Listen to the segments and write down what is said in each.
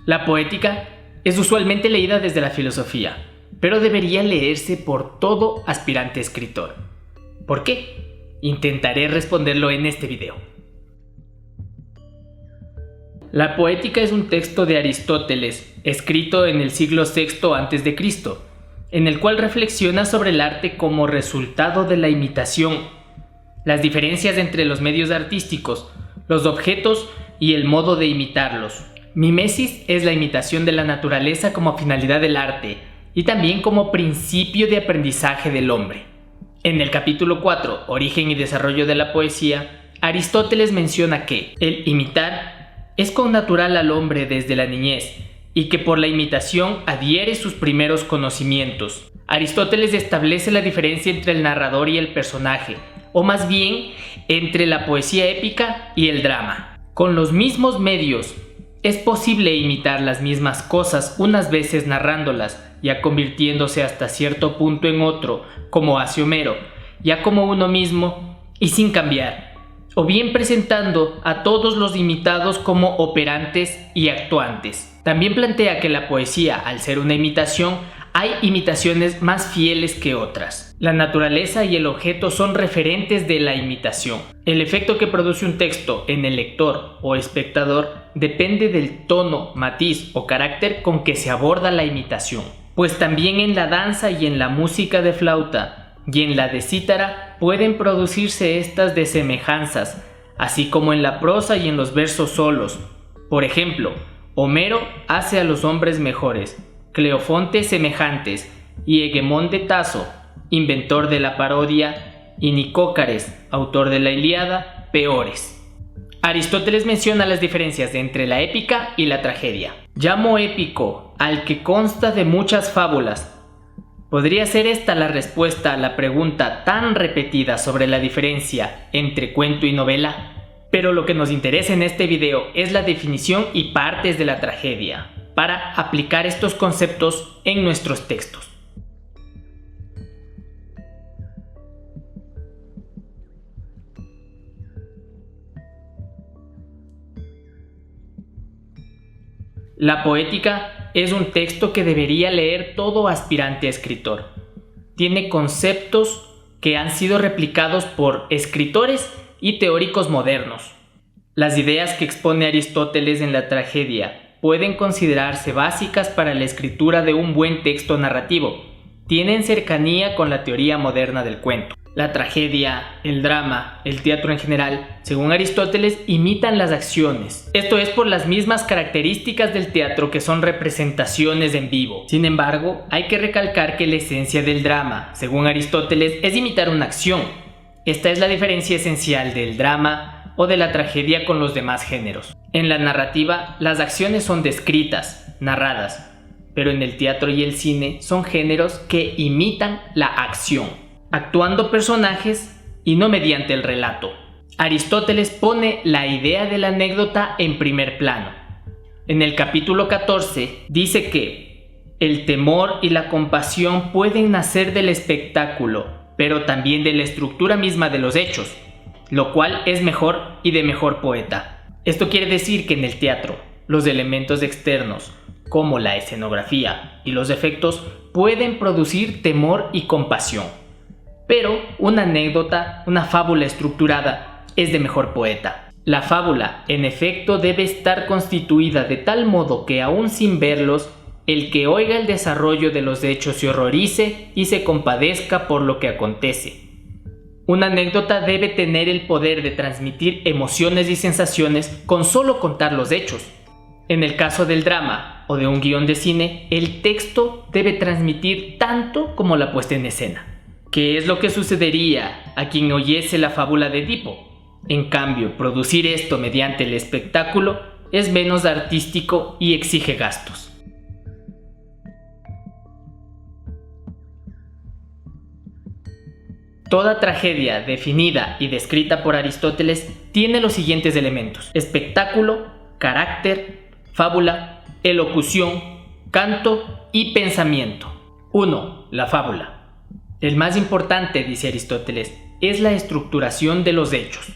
La poética es usualmente leída desde la filosofía, pero debería leerse por todo aspirante escritor. ¿Por qué? Intentaré responderlo en este video. La poética es un texto de Aristóteles, escrito en el siglo VI a.C., en el cual reflexiona sobre el arte como resultado de la imitación, las diferencias entre los medios artísticos, los objetos y el modo de imitarlos. Mimesis es la imitación de la naturaleza como finalidad del arte y también como principio de aprendizaje del hombre. En el capítulo 4, Origen y desarrollo de la poesía, Aristóteles menciona que el imitar es connatural al hombre desde la niñez y que por la imitación adhiere sus primeros conocimientos. Aristóteles establece la diferencia entre el narrador y el personaje, o más bien entre la poesía épica y el drama. Con los mismos medios, es posible imitar las mismas cosas unas veces narrándolas, ya convirtiéndose hasta cierto punto en otro, como hace Homero, ya como uno mismo y sin cambiar, o bien presentando a todos los imitados como operantes y actuantes. También plantea que la poesía, al ser una imitación, hay imitaciones más fieles que otras. La naturaleza y el objeto son referentes de la imitación. El efecto que produce un texto en el lector o espectador depende del tono, matiz o carácter con que se aborda la imitación. Pues también en la danza y en la música de flauta y en la de cítara pueden producirse estas desemejanzas, así como en la prosa y en los versos solos. Por ejemplo, Homero hace a los hombres mejores, Cleofonte semejantes, y Egemón de Taso, inventor de la parodia, y Nicócares, autor de la Ilíada, peores. Aristóteles menciona las diferencias entre la épica y la tragedia. Llamo épico al que consta de muchas fábulas. ¿Podría ser esta la respuesta a la pregunta tan repetida sobre la diferencia entre cuento y novela? Pero lo que nos interesa en este video es la definición y partes de la tragedia, para aplicar estos conceptos en nuestros textos. La poética es un texto que debería leer todo aspirante a escritor. Tiene conceptos que han sido replicados por escritores y teóricos modernos. Las ideas que expone Aristóteles en la tragedia pueden considerarse básicas para la escritura de un buen texto narrativo. Tienen cercanía con la teoría moderna del cuento. La tragedia, el drama, el teatro en general, según Aristóteles, imitan las acciones. Esto es por las mismas características del teatro, que son representaciones en vivo. Sin embargo, hay que recalcar que la esencia del drama, según Aristóteles, es imitar una acción. Esta es la diferencia esencial del drama o de la tragedia con los demás géneros. En la narrativa, las acciones son descritas, narradas, pero en el teatro y el cine son géneros que imitan la acción, actuando personajes y no mediante el relato. Aristóteles pone la idea de la anécdota en primer plano. En el capítulo 14 dice que el temor y la compasión pueden nacer del espectáculo, pero también de la estructura misma de los hechos, lo cual es mejor y de mejor poeta. Esto quiere decir que en el teatro, los elementos externos, como la escenografía y los efectos, pueden producir temor y compasión. Pero una anécdota, una fábula estructurada, es de mejor poeta. La fábula, en efecto, debe estar constituida de tal modo que, aún sin verlos, el que oiga el desarrollo de los hechos se horrorice y se compadezca por lo que acontece. Una anécdota debe tener el poder de transmitir emociones y sensaciones con solo contar los hechos. En el caso del drama o de un guión de cine, el texto debe transmitir tanto como la puesta en escena. ¿Qué es lo que sucedería a quien oyese la fábula de Edipo? En cambio, producir esto mediante el espectáculo es menos artístico y exige gastos. Toda tragedia definida y descrita por Aristóteles tiene los siguientes elementos: espectáculo, carácter, fábula, elocución, canto y pensamiento. 1. La fábula. El más importante, dice Aristóteles, es la estructuración de los hechos,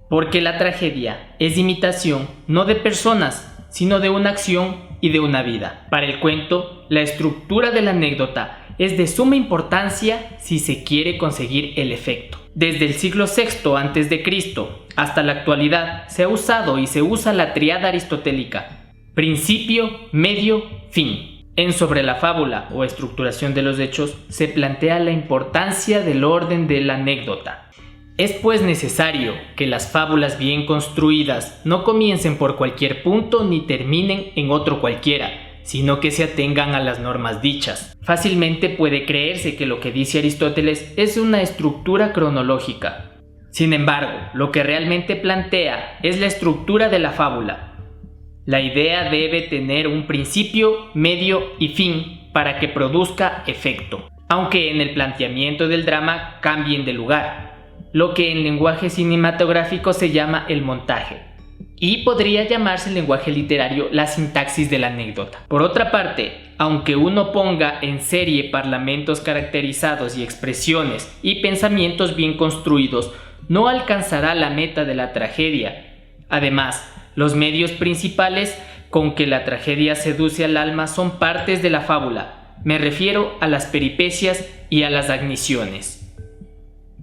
porque la tragedia es imitación no de personas, sino de una acción y de una vida. Para el cuento, la estructura de la anécdota es de suma importancia si se quiere conseguir el efecto. Desde el siglo VI a.C. hasta la actualidad se ha usado y se usa la tríada aristotélica: principio, medio, fin. En Sobre la fábula o estructuración de los hechos se plantea la importancia del orden de la anécdota. Es pues necesario que las fábulas bien construidas no comiencen por cualquier punto ni terminen en otro cualquiera, sino que se atengan a las normas dichas. Fácilmente puede creerse que lo que dice Aristóteles es una estructura cronológica. Sin embargo, lo que realmente plantea es la estructura de la fábula. La idea debe tener un principio, medio y fin para que produzca efecto, aunque en el planteamiento del drama cambien de lugar, lo que en lenguaje cinematográfico se llama el montaje, y podría llamarse en lenguaje literario la sintaxis de la anécdota. Por otra parte, aunque uno ponga en serie parlamentos caracterizados y expresiones y pensamientos bien construidos, no alcanzará la meta de la tragedia. Además, los medios principales con que la tragedia seduce al alma son partes de la fábula. Me refiero a las peripecias y a las agnisiones.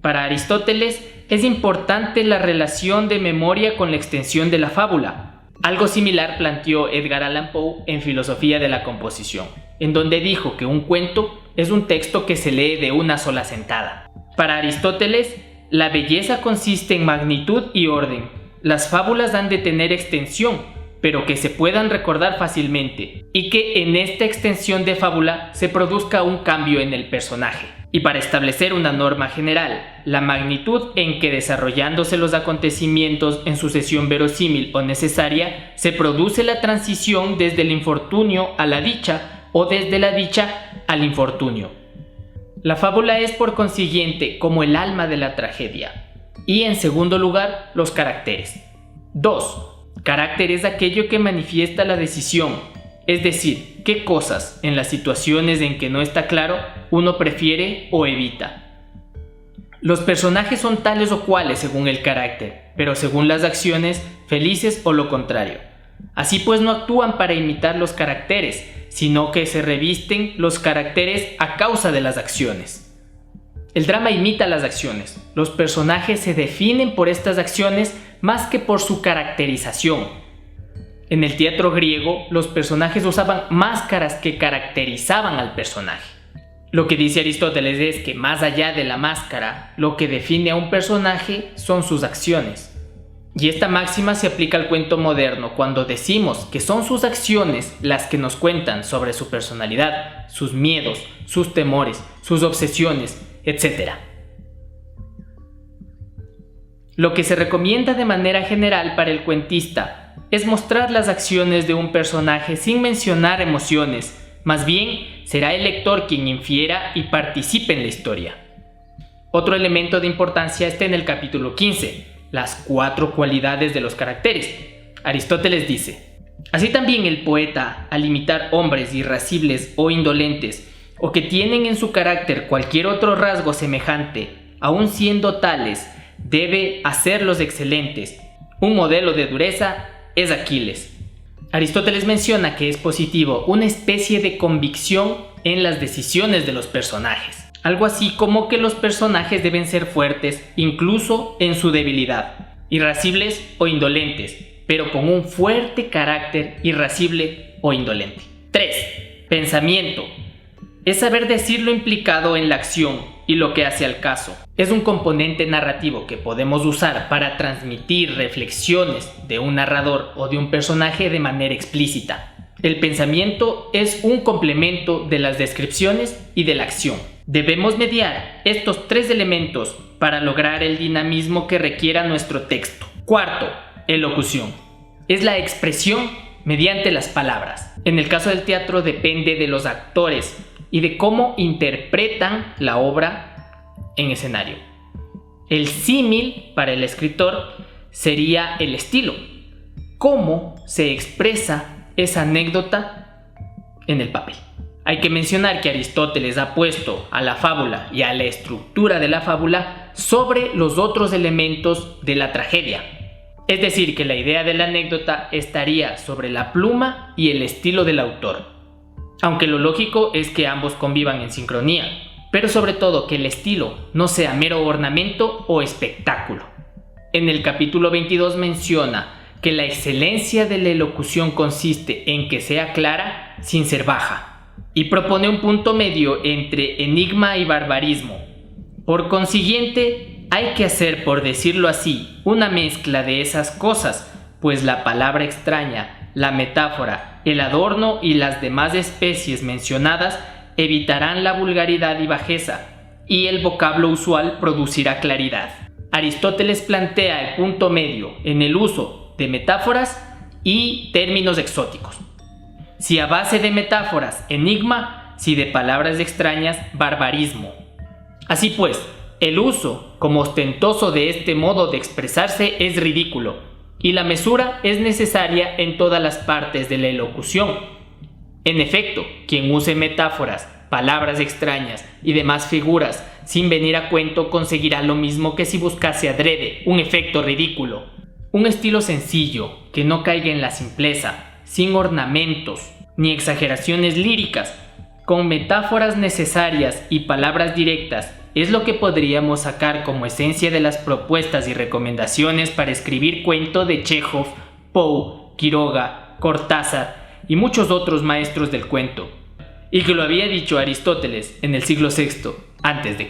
Para Aristóteles es importante la relación de memoria con la extensión de la fábula. Algo similar planteó Edgar Allan Poe en Filosofía de la Composición, en donde dijo que un cuento es un texto que se lee de una sola sentada. Para Aristóteles, la belleza consiste en magnitud y orden. Las fábulas han de tener extensión, pero que se puedan recordar fácilmente, y que en esta extensión de fábula se produzca un cambio en el personaje. Y para establecer una norma general, la magnitud en que, desarrollándose los acontecimientos en sucesión verosímil o necesaria, se produce la transición desde el infortunio a la dicha o desde la dicha al infortunio. La fábula es por consiguiente como el alma de la tragedia. Y en segundo lugar, los caracteres. 2. Carácter es aquello que manifiesta la decisión, es decir, qué cosas en las situaciones en que no está claro uno prefiere o evita. Los personajes son tales o cuales según el carácter, pero según las acciones, felices o lo contrario. Así pues no actúan para imitar los caracteres, sino que se revisten los caracteres a causa de las acciones. El drama imita las acciones. Los personajes se definen por estas acciones más que por su caracterización. En el teatro griego, los personajes usaban máscaras que caracterizaban al personaje. Lo que dice Aristóteles es que más allá de la máscara, lo que define a un personaje son sus acciones. Y esta máxima se aplica al cuento moderno cuando decimos que son sus acciones las que nos cuentan sobre su personalidad, sus miedos, sus temores, sus obsesiones, etc. Lo que se recomienda de manera general para el cuentista es mostrar las acciones de un personaje sin mencionar emociones, más bien será el lector quien infiera y participe en la historia. Otro elemento de importancia está en el capítulo 15, las 4 cualidades de los caracteres. Aristóteles dice: así también el poeta, al imitar hombres irascibles o indolentes, o que tienen en su carácter cualquier otro rasgo semejante, aun siendo tales, debe hacerlos excelentes. Un modelo de dureza es Aquiles. Aristóteles menciona que es positivo una especie de convicción en las decisiones de los personajes. Algo así como que los personajes deben ser fuertes incluso en su debilidad, irascibles o indolentes, pero con un fuerte carácter irascible o indolente. 3. Pensamiento. Es saber decir lo implicado en la acción y lo que hace al caso. Es un componente narrativo que podemos usar para transmitir reflexiones de un narrador o de un personaje de manera explícita. El pensamiento es un complemento de las descripciones y de la acción. Debemos mediar estos 3 elementos para lograr el dinamismo que requiera nuestro texto. 4. Elocución. Es la expresión mediante las palabras. En el caso del teatro depende de los actores y de cómo interpretan la obra en escenario. El símil para el escritor sería el estilo, cómo se expresa esa anécdota en el papel. Hay que mencionar que Aristóteles ha puesto a la fábula y a la estructura de la fábula sobre los otros elementos de la tragedia. Es decir, que la idea de la anécdota estaría sobre la pluma y el estilo del autor, aunque lo lógico es que ambos convivan en sincronía, pero sobre todo que el estilo no sea mero ornamento o espectáculo. En el capítulo 22 menciona que la excelencia de la elocución consiste en que sea clara sin ser baja, y propone un punto medio entre enigma y barbarismo. Por consiguiente, hay que hacer, por decirlo así, una mezcla de esas cosas, pues la palabra extraña, la metáfora, el adorno y las demás especies mencionadas evitarán la vulgaridad y bajeza, y el vocablo usual producirá claridad. Aristóteles plantea el punto medio en el uso de metáforas y términos exóticos. Si a base de metáforas, enigma; si de palabras extrañas, barbarismo. Así pues, el uso como ostentoso de este modo de expresarse es ridículo, y la mesura es necesaria en todas las partes de la elocución. En efecto, quien use metáforas, palabras extrañas y demás figuras sin venir a cuento conseguirá lo mismo que si buscase adrede un efecto ridículo. Un estilo sencillo, que no caiga en la simpleza, sin ornamentos ni exageraciones líricas, con metáforas necesarias y palabras directas, es lo que podríamos sacar como esencia de las propuestas y recomendaciones para escribir cuento de Chekhov, Poe, Quiroga, Cortázar y muchos otros maestros del cuento, y que lo había dicho Aristóteles en el siglo VI a.C.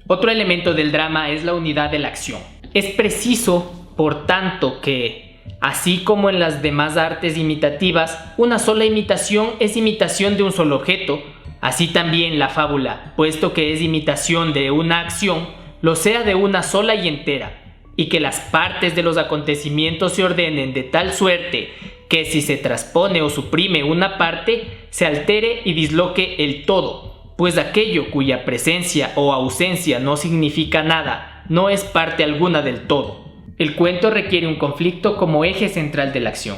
Otro elemento del drama es la unidad de la acción. Es preciso, por tanto, que, así como en las demás artes imitativas, una sola imitación es imitación de un solo objeto, así también la fábula, puesto que es imitación de una acción, lo sea de una sola y entera, y que las partes de los acontecimientos se ordenen de tal suerte que si se traspone o suprime una parte, se altere y disloque el todo, pues aquello cuya presencia o ausencia no significa nada, no es parte alguna del todo. El cuento requiere un conflicto como eje central de la acción,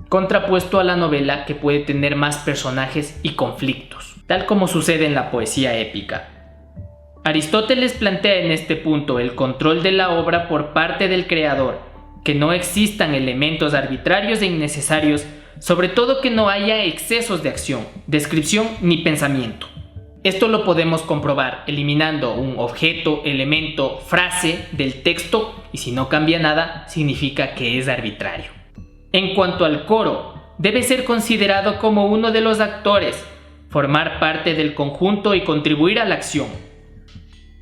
contrapuesto a la novela, que puede tener más personajes y conflictos, tal como sucede en la poesía épica. Aristóteles plantea en este punto el control de la obra por parte del creador, que no existan elementos arbitrarios e innecesarios, sobre todo que no haya excesos de acción, descripción ni pensamiento. Esto lo podemos comprobar eliminando un objeto, elemento, frase del texto, y si no cambia nada, significa que es arbitrario. En cuanto al coro, debe ser considerado como uno de los actores, formar parte del conjunto y contribuir a la acción.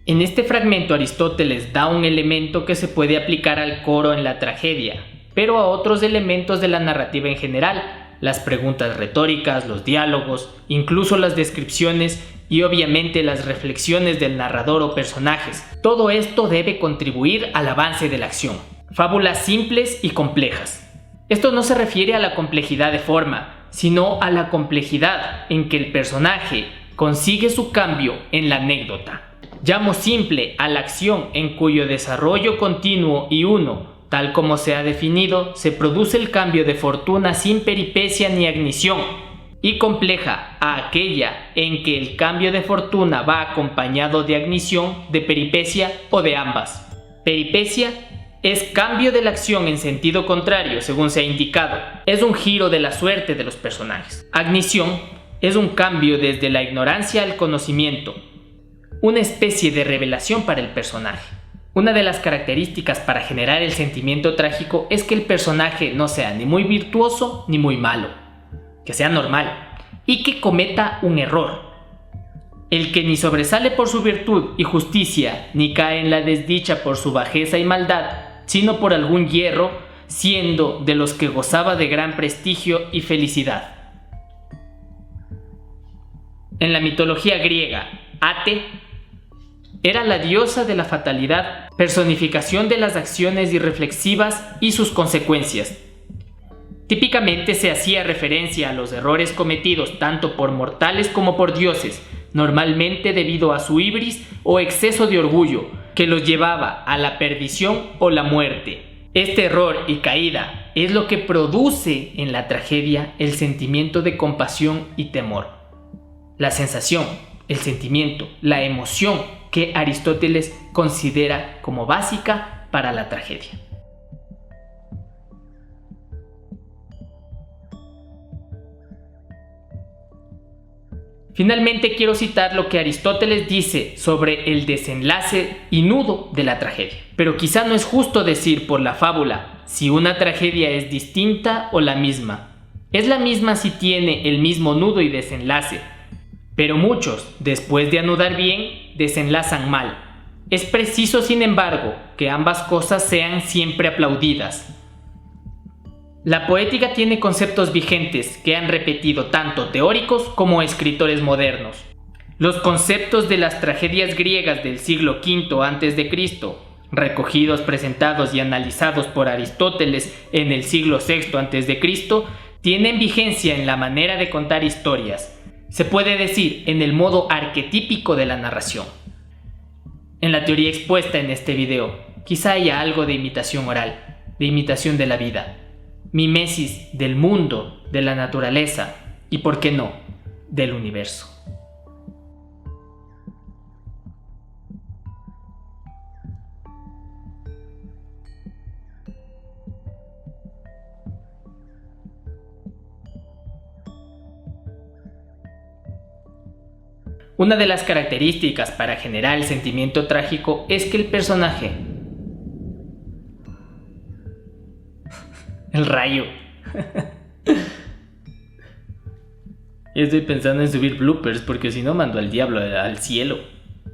En este fragmento Aristóteles da un elemento que se puede aplicar al coro en la tragedia, pero a otros elementos de la narrativa en general, las preguntas retóricas, los diálogos, incluso las descripciones y obviamente las reflexiones del narrador o personajes. Todo esto debe contribuir al avance de la acción. Fábulas simples y complejas. Esto no se refiere a la complejidad de forma, sino a la complejidad en que el personaje consigue su cambio en la anécdota. Llamo simple a la acción en cuyo desarrollo continuo y uno, tal como se ha definido, se produce el cambio de fortuna sin peripecia ni agnición, y compleja a aquella en que el cambio de fortuna va acompañado de agnición, de peripecia o de ambas. Peripecia es cambio de la acción en sentido contrario, según se ha indicado. Es un giro de la suerte de los personajes. Agnición es un cambio desde la ignorancia al conocimiento, una especie de revelación para el personaje. Una de las características para generar el sentimiento trágico es que el personaje no sea ni muy virtuoso ni muy malo, que sea normal y que cometa un error. El que ni sobresale por su virtud y justicia, ni cae en la desdicha por su bajeza y maldad, sino por algún hierro, siendo de los que gozaba de gran prestigio y felicidad. En la mitología griega, Ate era la diosa de la fatalidad, personificación de las acciones irreflexivas y sus consecuencias. Típicamente se hacía referencia a los errores cometidos tanto por mortales como por dioses, normalmente debido a su ibris o exceso de orgullo, que los llevaba a la perdición o la muerte. Este error y caída es lo que produce en la tragedia el sentimiento de compasión y temor. La sensación, el sentimiento, la emoción que Aristóteles considera como básica para la tragedia. Finalmente quiero citar lo que Aristóteles dice sobre el desenlace y nudo de la tragedia. Pero quizá no es justo decir por la fábula si una tragedia es distinta o la misma. Es la misma si tiene el mismo nudo y desenlace, pero muchos, después de anudar bien, desenlazan mal. Es preciso, sin embargo, que ambas cosas sean siempre aplaudidas. La poética tiene conceptos vigentes que han repetido tanto teóricos como escritores modernos. Los conceptos de las tragedias griegas del siglo V a.C., recogidos, presentados y analizados por Aristóteles en el siglo VI a.C., tienen vigencia en la manera de contar historias. Se puede decir en el modo arquetípico de la narración. En la teoría expuesta en este video, quizá haya algo de imitación oral, de imitación de la vida, mimesis del mundo, de la naturaleza y, por qué no, del universo. Una de las características para generar el sentimiento trágico es que el personaje... El rayo. Estoy pensando en subir bloopers porque si no mando al diablo al cielo.